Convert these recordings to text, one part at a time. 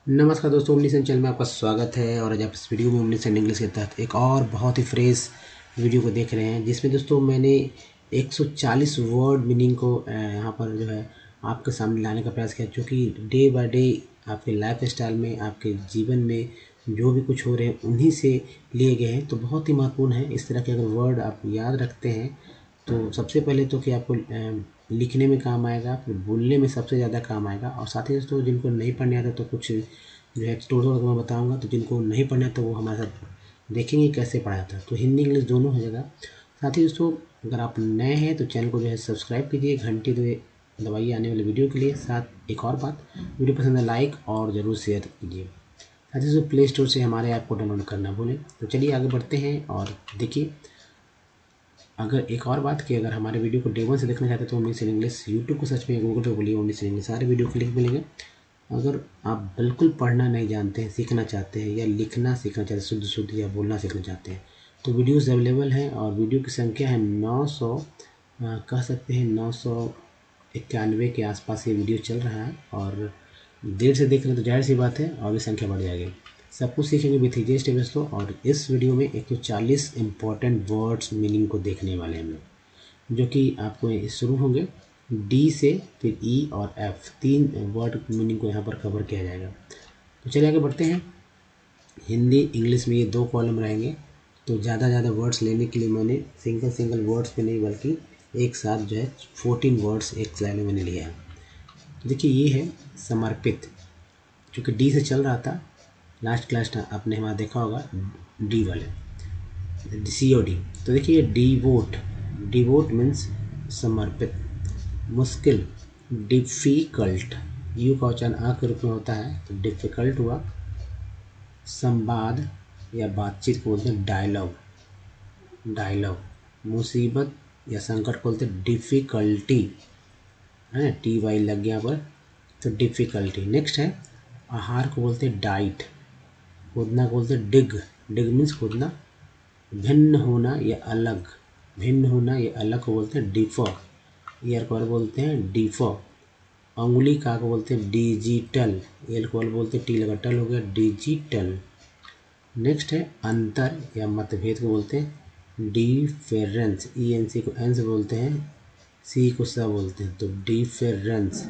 नमस्कार दोस्तों, omniscient channel में आपका स्वागत है। और आज आप इस वीडियो में ओमनीसेंट इंग्लिश के तहत एक और बहुत ही फ्रेश वीडियो को देख रहे हैं, जिसमें दोस्तों मैंने 140 वर्ड मीनिंग को यहाँ पर जो है आपके सामने लाने का प्रयास किया, क्योंकि डे बाय डे आपके लाइफ स्टाइल में, आपके जीवन में जो भी कुछ हो रहे हैं उन्हीं से लिए गए हैं। तो बहुत ही महत्वपूर्ण है। इस तरह के अगर वर्ड आप याद रखते हैं तो सबसे पहले तो कि आपको लिखने में काम आएगा, फिर बोलने में सबसे ज़्यादा काम आएगा। और साथ ही दोस्तों जिनको नहीं पढ़ने आता तो कुछ जो है टूटोरियल मैं बताऊंगा, तो जिनको नहीं पढ़ना है तो वो हमारे साथ देखेंगे कैसे पढ़ाया था। तो हिंदी इंग्लिश दोनों हो जाएगा। साथ ही दोस्तों अगर आप नए हैं तो चैनल को जो है सब्सक्राइब कीजिए, घंटी दबाइए आने वाले वीडियो के लिए। साथ एक और बात, वीडियो पसंद है लाइक और ज़रूर शेयर कीजिए। साथ ही दोस्तों प्ले स्टोर से हमारे ऐप को डाउनलोड करना भूलें। तो चलिए आगे बढ़ते हैं और देखिए। अगर एक और बात कि अगर हमारे वीडियो को डे वन से देखना चाहते हैं तो ओमनीसेंट इंग्लिश यूट्यूब को सर्च में गूगल पे बोलिए ओमनीसेंट इंग्लिश, सारे वीडियो के लिंक मिलेंगे। अगर आप बिल्कुल पढ़ना नहीं जानते हैं, सीखना चाहते हैं या लिखना सीखना चाहते हैं, शुद्ध या बोलना सीखना चाहते हैं, तो वीडियोस अवेलेबल हैं। और वीडियो की संख्या है 900, कह सकते हैं 991 के आसपास ये वीडियो चल रहा है। और देर से देख रहे हैं तो जाहिर सी बात है और भी संख्या बढ़ जाएगी। सब कुछ सीखेंगे विथ ईजी स्टेप दोस्तों। और इस वीडियो में 140 इंपॉर्टेंट वर्ड्स मीनिंग को देखने वाले हैं हम लोग, जो कि आपको शुरू होंगे डी से, फिर ई और एफ, 3 वर्ड मीनिंग को यहाँ पर कवर किया जाएगा। तो चलिए आगे बढ़ते हैं। हिंदी इंग्लिश में ये 2 कॉलम रहेंगे। तो ज़्यादा वर्ड्स लेने के लिए मैंने सिंगल वर्ड्स पे नहीं बल्कि एक साथ जो है 14 वर्ड्स एक स्लाइड में मैंने लिया है। तो देखिए ये है समर्पित, क्योंकि डी से चल रहा था। लास्ट क्लास आपने हमारा देखा होगा डी वाले COD। तो देखिए डिवोट मीन्स समर्पित। मुश्किल डिफ़िकल्ट, यू का उच्चारण आ के रूप में होता है तो डिफ़िकल्ट हुआ। संवाद या बातचीत को बोलते हैं डायलॉग। मुसीबत या संकट को बोलते हैं डिफ़िकल्टी, है ना, TY लग गया पर, तो डिफ़िकल्टी। नेक्स्ट है आहार को बोलते हैं डाइट। खोदना को बोलते हैं डिग मीन्स खोदना। भिन्न होना या अलग को बोलते हैं डिफर। ईयर को बोलते हैं डिफर। अंगुली का को बोलते हैं डिजिटल। एल को बोलते हैं टी लगा टल हो गया डिजिटल। नेक्स्ट है अंतर या मतभेद को बोलते हैं डिफरेंस। ENC को एन से बोलते हैं, C को स बोलते हैं, तो डिफरेंस।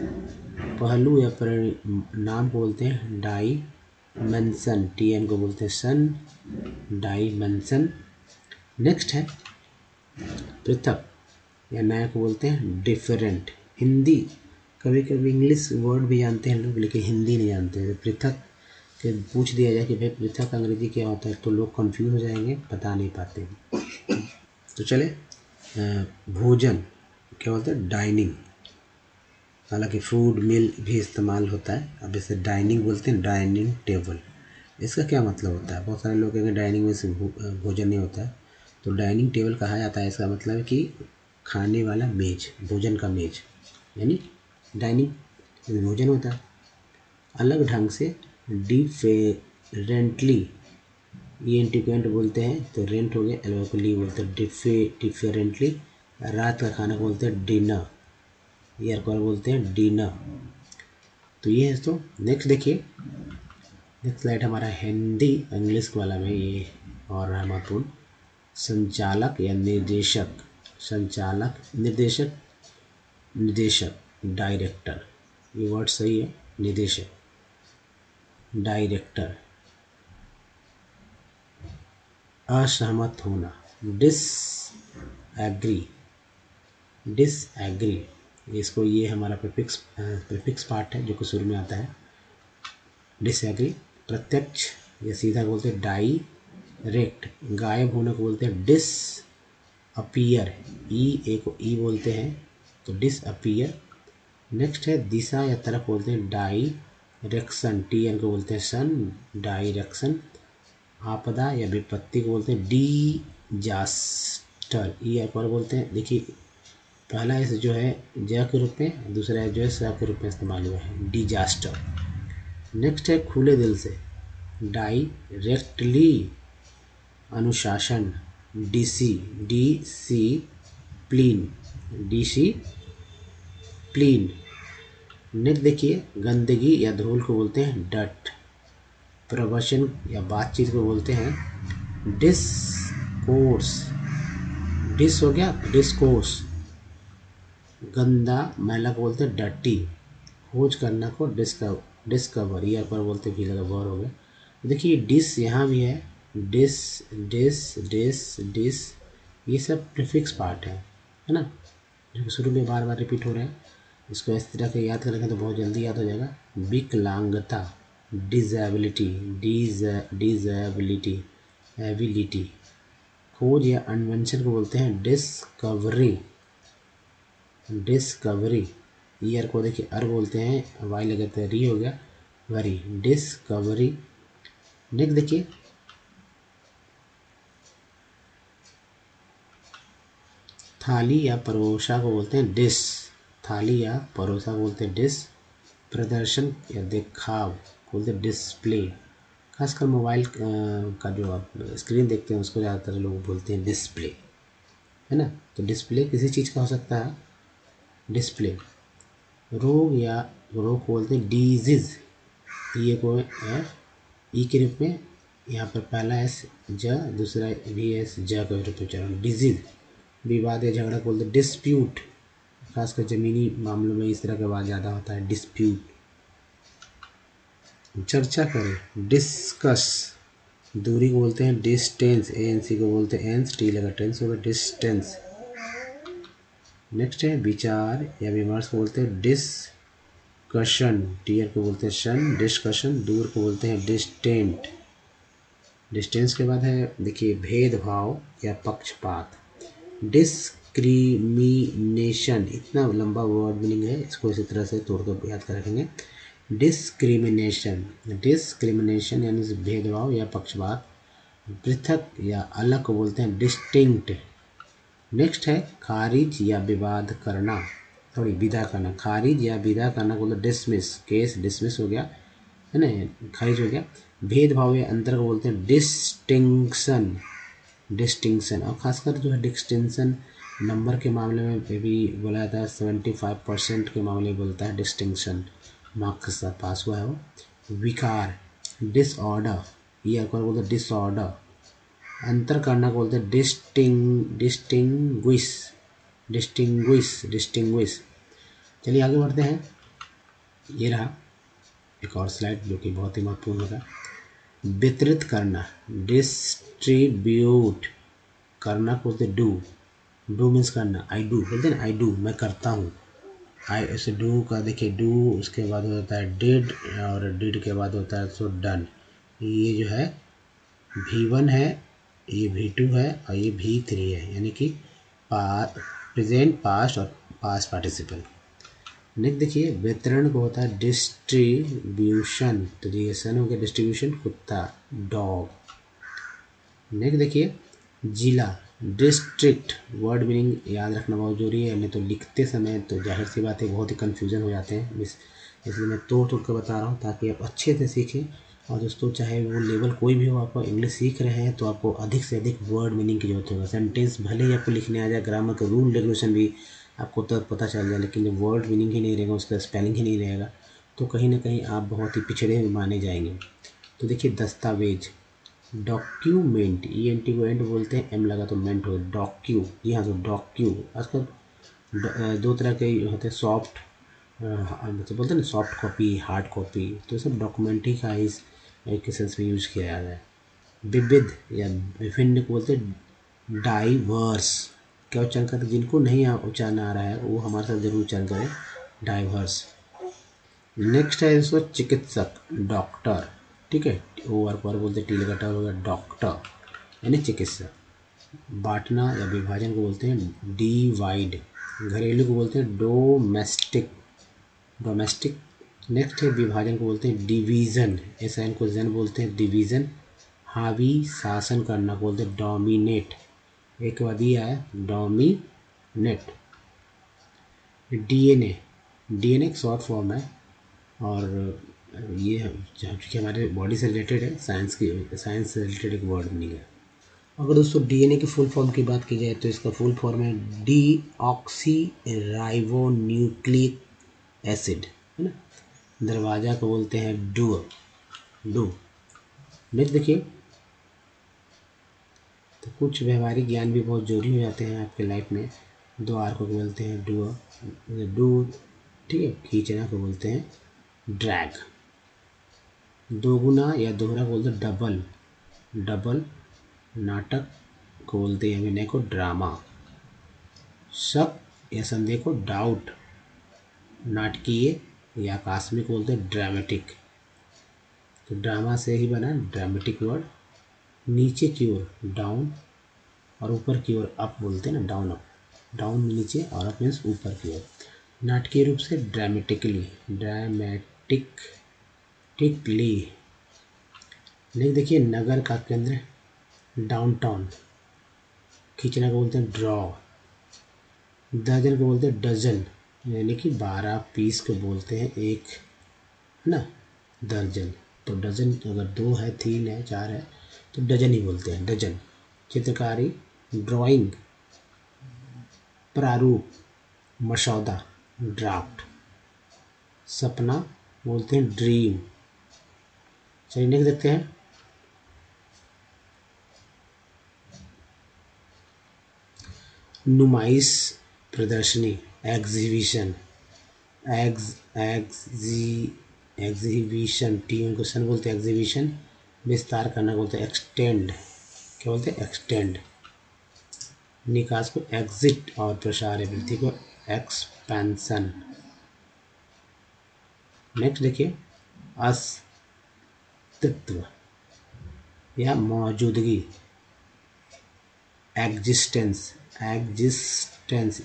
पहलू या परिणाम को बोलते हैं डायमेंशन। TN को बोलते हैं सन, डायमेंशन। नेक्स्ट है पृथक या नया को बोलते हैं डिफरेंट। हिंदी कभी कभी इंग्लिश वर्ड भी जानते हैं लोग, लेकिन हिंदी नहीं जानते हैं। पृथक के पूछ दिया जाए कि भाई पृथक अंग्रेजी क्या होता है तो लोग कंफ्यूज हो जाएंगे, बता नहीं पाते हैं। तो चले भोजन क्या बोलते हैं डाइनिंग। हालांकि फूड मील भी इस्तेमाल होता है। अब जैसे डाइनिंग बोलते हैं डाइनिंग टेबल। इसका क्या मतलब होता है? बहुत सारे लोग कहेंगे डाइनिंग में से भोजन नहीं होता है। तो डाइनिंग टेबल कहा जाता है, इसका मतलब है कि खाने वाला मेज, भोजन का मेज, यानी डाइनिंग भोजन होता है। अलग ढंग से डिफरेंटली, ENT बोलते हैं तो रेंट हो गया, एल्वोकली बोलते हैं डिफरेंटली। रात का खाना बोलते हैं डिनर, ईयर को बोलते हैं डिनर। तो ये है तो नेक्स्ट देखिए, नेक्स्ट स्लाइड हमारा हिंदी इंग्लिश वाला में ये और महत्वपूर्ण। संचालक या निर्देशक। निर्देशक डायरेक्टर, ये वर्ड सही है, निर्देशक डायरेक्टर। असहमत होना डिसएग्री। इसको ये हमारा प्रीफिक्स पार्ट है जो कि शुरू में आता है, डिसएग्री। प्रत्यक्ष या सीधा बोलते हैं डायरेक्ट। गायब होने को बोलते हैं डिसअपीयर। E को ई बोलते हैं तो डिसअपीयर। नेक्स्ट है दिशा या तरफ बोलते हैं डायरेक्शन। TN को बोलते हैं सन, डायरेक्शन। आपदा या विपत्ति को बोलते हैं डिजास्टर। पर बोलते हैं, देखिए पहला इस जो है ज के रूप में, दूसरा जो है स के रूप में इस्तेमाल हुआ है, डिजास्टर। नेक्स्ट है खुले दिल से डायरेक्टली। अनुशासन डिसिप्लिन। नेक्स्ट देखिए गंदगी या धूल को बोलते हैं डट। प्रवचन या बातचीत को बोलते हैं डिस्कोर्स। डिस हो गया डिस्कोर्स। गंदा मैला को बोलते हैं डर्टी। खोज करना को डिस्कवर, ईयर पर बोलते भी लगा वर हो गया। देखिए डिस यहाँ भी है, डिस डिस डिस डिस, ये सब प्रीफिक्स पार्ट है ना, जो शुरू में बार बार रिपीट हो रहे हैं। इसको इस तरह के याद करेंगे तो बहुत जल्दी याद हो जाएगा। विकलांगता, डिजेबिलिटी, डिजेबिलिटी, एबिलिटी। खोज या इन्वेंशन को बोलते हैं डिस्कवरी। डिस्कवरी, ईयर को देखिए अर बोलते हैं, वाई लगाते हैं, री हो गया वरी, डिस्कवरी। नेक्स्ट देखिए थाली या परोसा को बोलते हैं डिश। थाली या परोसा को बोलते हैं डिश। प्रदर्शन या दिखाव को बोलते हैं डिस्प्ले। खासकर मोबाइल का जो आप स्क्रीन देखते हैं उसको ज़्यादातर लोग बोलते हैं डिस्प्ले, है ना। तो डिस्प्ले किसी चीज़ का हो सकता है, डिस्प्ले। रोग या रोग को बोलते हैं डिजीज। ये को है ई के रूप में, यहाँ पर पहला एस ज, दूसरा भी एस ज का रूप में उच्चारण, डिजीज। विवाद या झगड़ा को बोलते हैं डिस्प्यूट। खासकर ज़मीनी मामलों में इस तरह का बात ज़्यादा होता है, डिस्प्यूट। चर्चा करें, डिस्कस। दूरी को बोलते हैं डिस्टेंस, एएनसी को बोलते हैं एंस, टी लगा टेंस होगा, डिस्टेंस। नेक्स्ट है विचार या विमर्श को बोलते हैं डिस्कशन, टीयर को बोलते हैं शन, डिस्कशन। दूर को बोलते हैं डिस्टेंट। डिस्टेंस के बाद है देखिए भेदभाव या पक्षपात, डिस्क्रिमिनेशन। इतना लंबा वर्ड मीनिंग है, इसको इसी तरह से तोड़कर याद कर रखेंगे। डिस्क्रिमिनेशन, डिस्क्रिमिनेशन यानी भेदभाव या पक्षपात। पृथक या अलग को बोलते हैं डिस्टिंक्ट। नेक्स्ट है खारिज या विवाद करना, सॉरी विदा करना। खारिज या विदा करना को बोलते डिसमिस, केस डिसमिस हो गया, है ना, खारिज हो गया। भेदभाव या अंतर को बोलते हैं डिस्टिंक्शन, डिस्टिंक्शन। और खासकर जो है डिस्टिंक्शन नंबर के मामले में भी बोला जाता है, 75% के मामले में बोलता है डिस्टिंक्शन, मार्क्स के साथ पास हुआ है वो। विकार, डिसऑर्डर, ये आपको बोलते हैं डिसऑर्डर। अंतर करना को बोलते हैं डिस्टिंग्विश, डिस्टिंग्विश। चलिए आगे बढ़ते हैं। ये रहा एक और स्लाइड जो कि बहुत ही महत्वपूर्ण होगा। वितरित करना, डिस्ट्रीब्यूट। करना को बोलते डू, डू मीन्स करना, आई डू बोलते हैं ना, आई डू मैं करता हूँ। आई ऐसे डू का देखिए डू, उसके बाद होता है डिड, और डिड के बाद होता है सो डन। ये जो है V1 है, ये V2 है और ये V3 है, यानी कि प्रेजेंट, पास्ट और पास्ट पार्टिसिपल। नेक्स्ट देखिए वितरण को होता है डिस्ट्रीब्यूशन, तो डिस्ट्रीब्यूशन हो गया डिस्ट्रीब्यूशन, कुत्ता डॉग। नेक्स्ट देखिए जिला, डिस्ट्रिक्ट। वर्ड मीनिंग याद रखना बहुत जरूरी है, नहीं तो लिखते समय तो जाहिर सी बात है बहुत ही कन्फ्यूज़न हो जाते हैं, इसलिए मैं तोड़ कर बता रहा हूँ ताकि आप अच्छे से सीखें। और दोस्तों चाहे वो लेवल कोई भी हो, आपको इंग्लिश सीख रहे हैं तो आपको अधिक से अधिक वर्ड मीनिंग की जरूरत होगा। सेंटेंस भले ही आपको लिखने आ जाए, ग्रामर का रूल रेगुलेशन भी आपको तब पता चल जाए, लेकिन जब वर्ड मीनिंग ही नहीं रहेगा, उसका स्पेलिंग ही नहीं रहेगा, तो कहीं ना कहीं आप बहुत ही पिछड़े माने जाएंगे। तो देखिए दस्तावेज, डॉक्यूमेंट, ई एन टी को एंड बोलते हैं, एम लगा तो मेंट हो, डॉक्यू, जी हाँ, तो डॉक्यू। आजकल दो तरह के होते हैं, सॉफ्ट मतलब बोलते हैं ना सॉफ्ट कॉपी, हार्ड कॉपी, तो सब डॉक्यूमेंट ही का इस एक सेंस में यूज किया जाता है। विविध या विभिन्न को बोलते हैं डाइवर्स। क्या उच्चारण करते हैं, जिनको नहीं उच्चारण आ रहा है वो हमारे साथ जरूर उच्चारण करें, डाइवर्स। नेक्स्ट है इसको चिकित्सक, डॉक्टर, ठीक है, ओ आर पर बोलते टी लगा होगा, डॉक्टर यानी चिकित्सक। बांटना या विभाजन को बोलते हैं डिवाइड। घरेलू को बोलते हैं डोमेस्टिक, डोमेस्टिक। नेक्स्ट है विभाजन को बोलते हैं डिवीज़न, ऐसा इनको जन बोलते हैं डिवीज़न। हावी शासन करना को बोलते हैं डोमिनेट, एक बार दिया है डोमिनेट। डीएनए, डीएनए एक शॉर्ट फॉर्म है और ये चूँकि हमारे बॉडी से रिलेटेड है, साइंस से रिलेटेड एक वर्ड नहीं है। अगर दोस्तों डीएनए की फुल फॉर्म की बात की जाए तो इसका फुल फॉर्म है डीऑक्सी राइबोन्यूक्लिक एसिड, है ना। दरवाज़ा को बोलते हैं डोर, डू। नेक्स्ट देखिए, तो कुछ व्यवहारिक ज्ञान भी बहुत जरूरी हो जाते हैं आपके लाइफ में। दो आर को बोलते हैं डू, ठीक है। खींचना को बोलते हैं ड्रैग। दोगुना या दोहरा को बोलते हैं डबल। नाटक को बोलते हैं अभिनय को ड्रामा। शक या संदेह को डाउट। नाटकीय या आकस्मिक बोलते हैं ड्रामेटिक। तो ड्रामा से ही बना ड्रामेटिक वर्ड। नीचे की ओर डाउन और ऊपर की ओर अप बोलते हैं ना, डाउन अप। डाउन नीचे और अप मीन्स ऊपर की ओर। नाटकीय रूप से ड्रामेटिकली। लेकिन देखिए, नगर का केंद्र डाउनटाउन। खींचना को बोलते हैं ड्रॉ। दर्जन को बोलते हैं डजन, यानी कि 12 पीस को बोलते हैं एक, है ना, दर्जन। तो डजन अगर 2 है, 3 है, 4 है तो डजन ही बोलते हैं, डजन। चित्रकारी ड्राइंग। प्रारूप मसौदा ड्राफ्ट। सपना बोलते हैं ड्रीम। चलिए नेक्स्ट देखते हैं। नुमाइश प्रदर्शनी एग्जीबिशन। एग्जीबिशन टी उनको सन बोलते हैं एग्जीबिशन। विस्तार करना बोलते हैं एक्सटेंड। क्या बोलते हैं एक्सटेंड। निकास को एग्जिट और प्रसार या वृद्धि को एक्सपेंशन। नेक्स्ट देखिए, अस्तित्व या मौजूदगी एग्जिस्टेंस।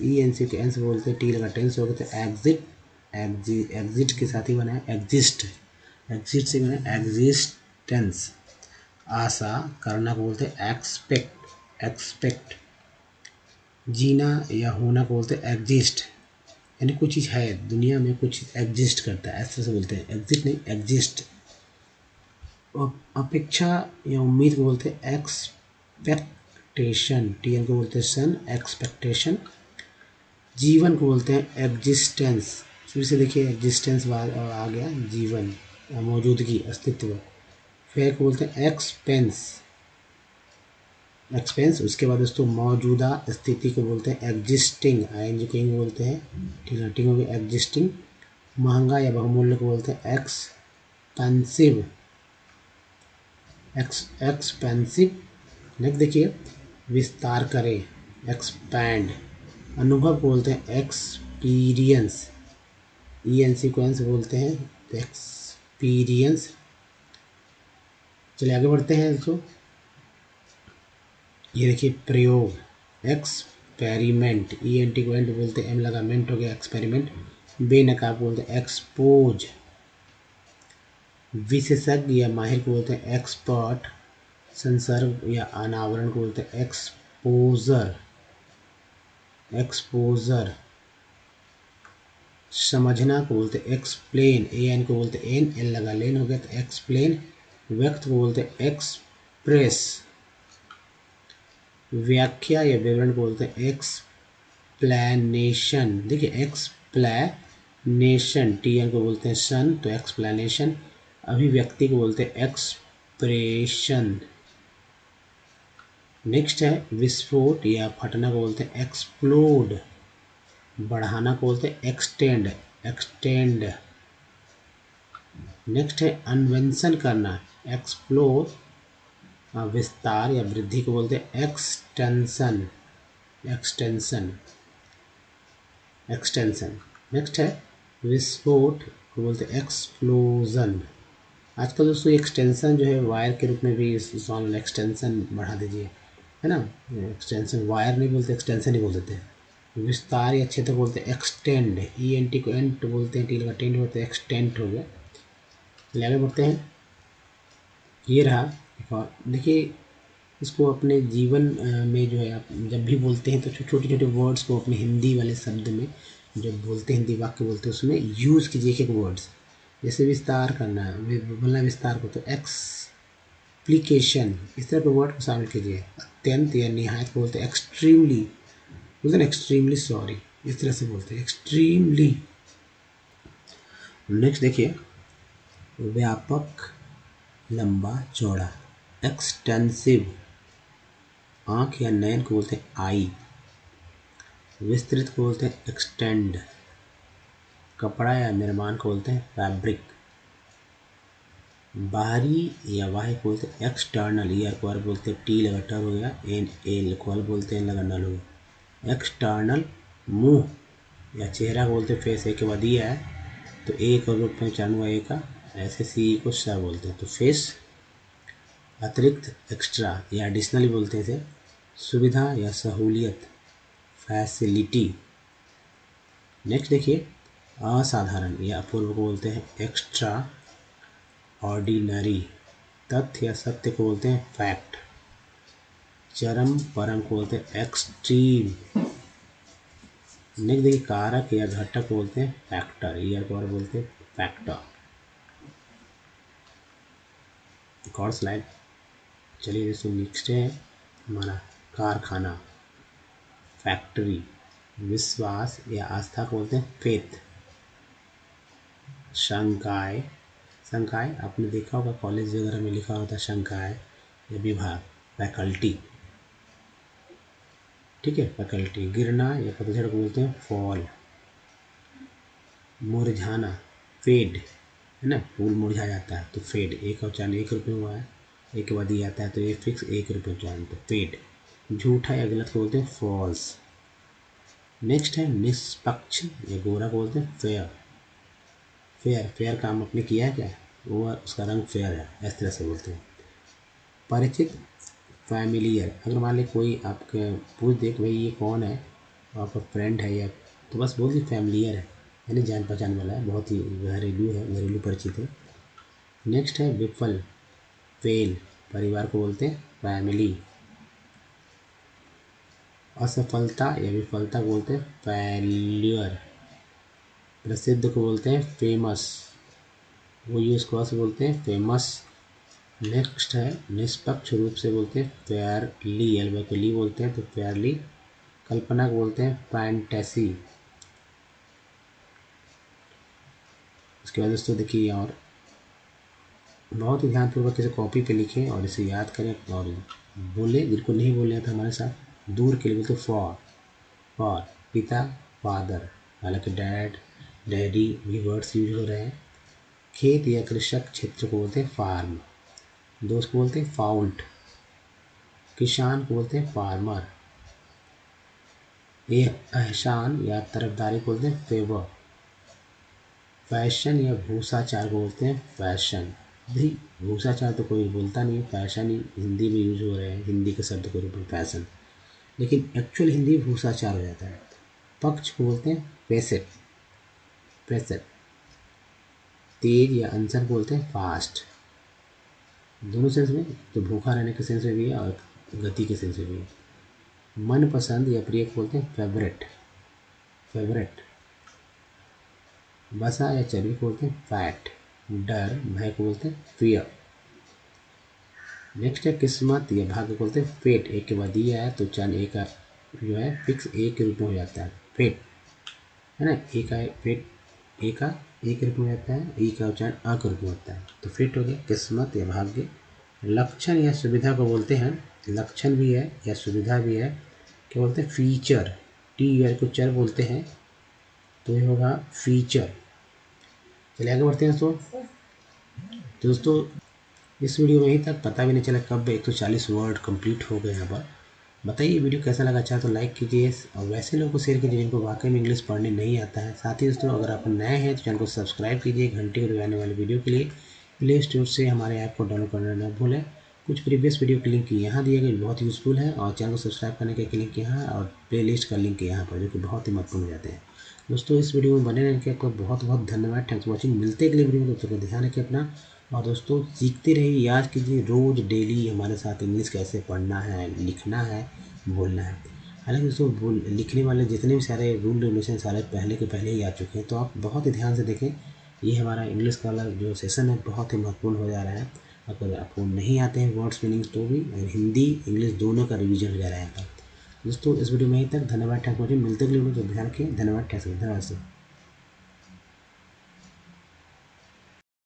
ई एन सी के एन से बोलते हैं, टी लगा टेंस हो गया तो एग्जिट। एग्जिट के साथ ही बना है एग्जिस्ट। एग्जिट से बना है एग्जिस्टेंस। आशा करना को बोलते हैं एक्सपेक्ट। जीना या होना को बोलते हैं एग्जिस्ट, यानी कुछ चीज़ है दुनिया में, कुछ एग्जिस्ट करता है, ऐसे से बोलते हैं। एग्जिट नहीं, एग्जिस्ट। अपेक्षा या उम्मीद को बोलते हैं एक्सपेक्टेशन। टी एन को बोलते हैं सन, एक्सपेक्टेशन। जीवन को बोलते हैं एग्जिस्टेंस। फिर से देखिए, एग्जिस्टेंस बाद और आ गया जीवन, मौजूदगी, अस्तित्व। फेयर को बोलते हैं एक्सपेंस। उसके बाद दोस्तों मौजूदा स्थिति को बोलते हैं एग्जिस्टिंग। आईएनजी को बोलते हैं, ठीक है, टिंग हो गया एग्जिस्टिंग। महंगा या बहुमूल्य को बोलते हैं एक्सपेंसिव। नेक्स्ट देखिए, विस्तार करें एक्सपैंड। अनुभव को बोलते हैं एक्सपीरियंस। ईएनसी को एन से बोलते हैं एक्सपीरियंस। चलिए आगे बढ़ते हैं दोस्तों। ये देखिए, प्रयोग एक्सपेरिमेंट। ईएनटी को एंड बोलते हैं, एम लगा मेंट हो गया एक्सपेरिमेंट। बेनकाब बोलते हैं एक्सपोज। विशेषज्ञ या माहिर को बोलते हैं एक्सपर्ट। संसर्ग या अनावरण को बोलते हैं एक्सपोजर। समझना को बोलते हैं एक्सप्लेन। ए एन को बोलते हैं एन, एल लगा लेन हो गया तो एक्सप्लेन। व्यक्त को बोलते हैं एक्सप्रेस। व्याख्या या विवरण को बोलते हैं एक्सप्लेनेशन। देखिए, एक्सप्लेनेशन। टी एन को बोलते हैं सन तो एक्सप्लेनेशन। अभिव्यक्ति को बोलते हैं एक्सप्रेशन। नेक्स्ट है विस्फोट या फटना को बोलते हैं एक्सप्लोड। बढ़ाना को बोलते हैं एक्सटेंड। नेक्स्ट है अन्वेषण करना एक्सप्लोर। विस्तार या वृद्धि को बोलते हैं एक्सटेंशन। नेक्स्ट है विस्फोट को बोलते हैं एक्सप्लोजन। आजकल दोस्तों एक्सटेंशन जो है वायर के रूप में भी एक्सटेंशन बढ़ा दीजिए, है ना। एक्सटेंशन वायर नहीं बोलते, एक्सटेंशन ही बोल देते हैं। विस्तार या क्षेत्र बोलते हैं एक्सटेंड। ई एन टी को एंट बोलते हैं, टी लगा टेंट बोलते हैं, एक्सटेंट हो गया। आगे बढ़ते हैं। ये रहा एक और, देखिए इसको अपने जीवन में जो है आप जब भी बोलते हैं तो छोटे छोटे वर्ड्स को अपने हिंदी वाले शब्द में जब बोलते हैं, हिंदी वाक्य बोलते हैं, उसमें यूज़ कीजिए एक एक वर्ड्स। जैसे विस्तार करना है, बोलना विस्तार को तो एक्सप्लिकेशन, इस तरह के वर्ड को शामिल कीजिए। अत्यंत या निहायत को बोलते हैं एक्सट्रीमली, बोलते हैं एक्सट्रीमली सॉरी, इस तरह से बोलते हैं एक्सट्रीमली। नेक्स्ट देखिए, व्यापक लंबा चौड़ा। एक्सटेंसिव, आँख या नयन को बोलते हैं आई। विस्तृत को बोलते हैं एक्सटेंड। कपड़ा या निर्माण को बोलते हैं फैब्रिक। बाहरी या बाह्य को बोलते हैं एक्सटर्नल, ईयर को बोलते हैं टी लगा टर हो गया, एन एल को बोलते हैं लगा नल हो गया। एक्सटर्नल, मुंह या चेहरा को बोलते हैं फेस, एक के बाद दिया है तो एक और रूप में उच्चारण हुआ ए का, ऐसे सी को स बोलते हैं तो फेस। अतिरिक्त, एक्स्ट्रा या एडिशनली बोलते हैं इसे। सुविधा या सहूलियत, फैसिलिटी। नेक्स्ट देखिए, असाधारण या अपूर्व को बोलते हैं एक्स्ट्रा ऑर्डिनरी। तथ्य या सत्य को बोलते हैं फैक्ट। चरम परम को बोलते हैं एक्सट्रीम। नेक्स्ट देखिए, कारक या घटक को बोलते हैं फैक्टर, ईयर को बोलते हैं फैक्टर। एक और स्लाइड, चलिए दोस्तों नेक्स्ट है हमारा कारखाना, फैक्ट्री। विश्वास या आस्था को बोलते हैं फेथ। संकाय, संकाय आपने देखा होगा कॉलेज वगैरह में लिखा होता है संकाय या विभाग, फैकल्टी। ठीक है, फैकल्टी। गिरना या पतझड़ को बोलते हैं फॉल। मुरझाना, फेड, है ना, फूल मुरझा जाता है तो फेड। एक और उच्चारण एक रुपये हुआ है, एक के बाद दिया जाता है तो ये फिक्स एक रुपये उच्चारण तो फेड। झूठा या गलत को बोलते हैं फॉल्स। नेक्स्ट है निष्पक्ष या गोरा को बोलते हैं फेयर। फेयर, फेयर काम आपने किया है क्या, वो उसका रंग फेयर है, इस तरह से बोलते हैं। परिचित, फैमिलियर। अगर मान ली कोई आपके पूछ दे कि भाई ये कौन है, आपका फ्रेंड है या, तो बस बोल दी फैमिलियर है, यानी जान पहचान वाला है, बहुत ही घरेलू है, घरेलू परिचित है। नेक्स्ट है विफल, फेल, परिवार को बोलते हैं फैमिली। असफलता या विफलता को बोलते हैं फेल्यूर। प्रसिद्ध को बोलते हैं फेमस, वो यूज को से बोलते हैं फेमस। नेक्स्ट है निष्पक्ष रूप से बोलते हैं फेयरली, एल्बा को ली बोलते हैं तो फेयरली। कल्पना को बोलते हैं फैंटेसी। उसके बाद दोस्तों देखिए, और बहुत ही ध्यानपूर्वक इसे कॉपी पे लिखें और इसे याद करें और बोले, जिनको नहीं बोले तो हमारे साथ। दूर के लिए बोलते फॉर, फॉर पिता, फादर, हालांकि डैड, डैडी भी वर्ड्स यूज हो रहे हैं। खेत या कृषक क्षेत्र को बोलते हैं फार्म। दोस्त को बोलते हैं फाउंट। किसान को बोलते हैं फार्मर। ये एहसान या तरफदारी को बोलते हैं फेवर। फैशन या भूषाचार को बोलते हैं फैशन। भाई भूषाचार तो कोई बोलता नहीं, फैशन ही हिंदी में यूज हो रहे हैं, हिंदी के शब्द के रूप में फैशन, लेकिन एक्चुअल हिंदी भूषाचार हो जाता है। पक्ष को बोलते हैं पेसेट, पेसेट। तेज या अनशन को बोलते हैं फास्ट। दोनों सेंस में, तो भूखा रहने के सेंस में भी है और गति के सेंस में भी है। मनपसंद या प्रिय को बोलते हैं फेवरेट, फेवरेट। वसा या चर्बी को बोलते हैं फैट। डर, भय को बोलते हैं फियर। नेक्स्ट है किस्मत या भाग्य को बोलते हैं फेट। एक के बाद दिया है तो उच्चारण एक का जो है फिक्स एक के रूप में हो जाता है, फेट, है ना। एक का फेट, एक का एक रूप में जाता है, ई का उच्चारण अ के रूप में होता है तो फिट हो गया किस्मत या भाग्य। लक्षण या सुविधा को बोलते हैं, लक्षण भी है या सुविधा भी है, क्या बोलते हैं फीचर। टी यूर को चर बोलते हैं तो ये होगा फीचर। चलिए आगे बढ़ते हैं दोस्तों इस वीडियो में यहीं तक, पता भी नहीं चला कब 140 वर्ड कंप्लीट हो गए यहाँ पर। बताइए वीडियो कैसा लगा, चाहे तो लाइक कीजिए और वैसे लोगों को शेयर कीजिए जिनको वाकई में इंग्लिश पढ़ने नहीं आता है। साथ ही दोस्तों अगर आप नए हैं तो चैनल को सब्सक्राइब कीजिए घंटे को आने वाले वीडियो के लिए। प्ले स्टोर से हमारे ऐप को डाउनलोड करना न भूलें। कुछ प्रीवियस वीडियो के लिंक यहाँ दिए गए बहुत यूज़फुल है, और चैनल को सब्सक्राइब करने के लिंक यहाँ और प्ले लिस्ट का लिंक यहाँ पर, जो कि बहुत ही महत्वपूर्ण हो जाते हैं। दोस्तों इस वीडियो में बने रहने के आपको बहुत बहुत धन्यवाद। Thanks for watching. मिलते हैं अगले वीडियो में, तब तक ध्यान रखिए अपना। और दोस्तों सीखते रहिए, याद कीजिए रोज़ डेली हमारे साथ इंग्लिश कैसे पढ़ना है, लिखना है, बोलना है। हालांकि दोस्तों लिखने वाले जितने भी सारे रूल रेगुलेशन सारे पहले के पहले ही आ चुके हैं, तो आप बहुत ही ध्यान से देखें। ये हमारा इंग्लिश का वाला जो सेशन है बहुत ही महत्वपूर्ण हो जा रहा है। अगर आपको नहीं आते हैं वर्ड्स मीनिंग्स तो भी हिंदी इंग्लिश दोनों का रिवीजन हो जा रहा है। दोस्तों इस वीडियो में यहीं तक, धन्यवाद। Thank you. मिलते अगले वीडियो में, ध्यान रखें। धन्यवाद। धन्यवाद से।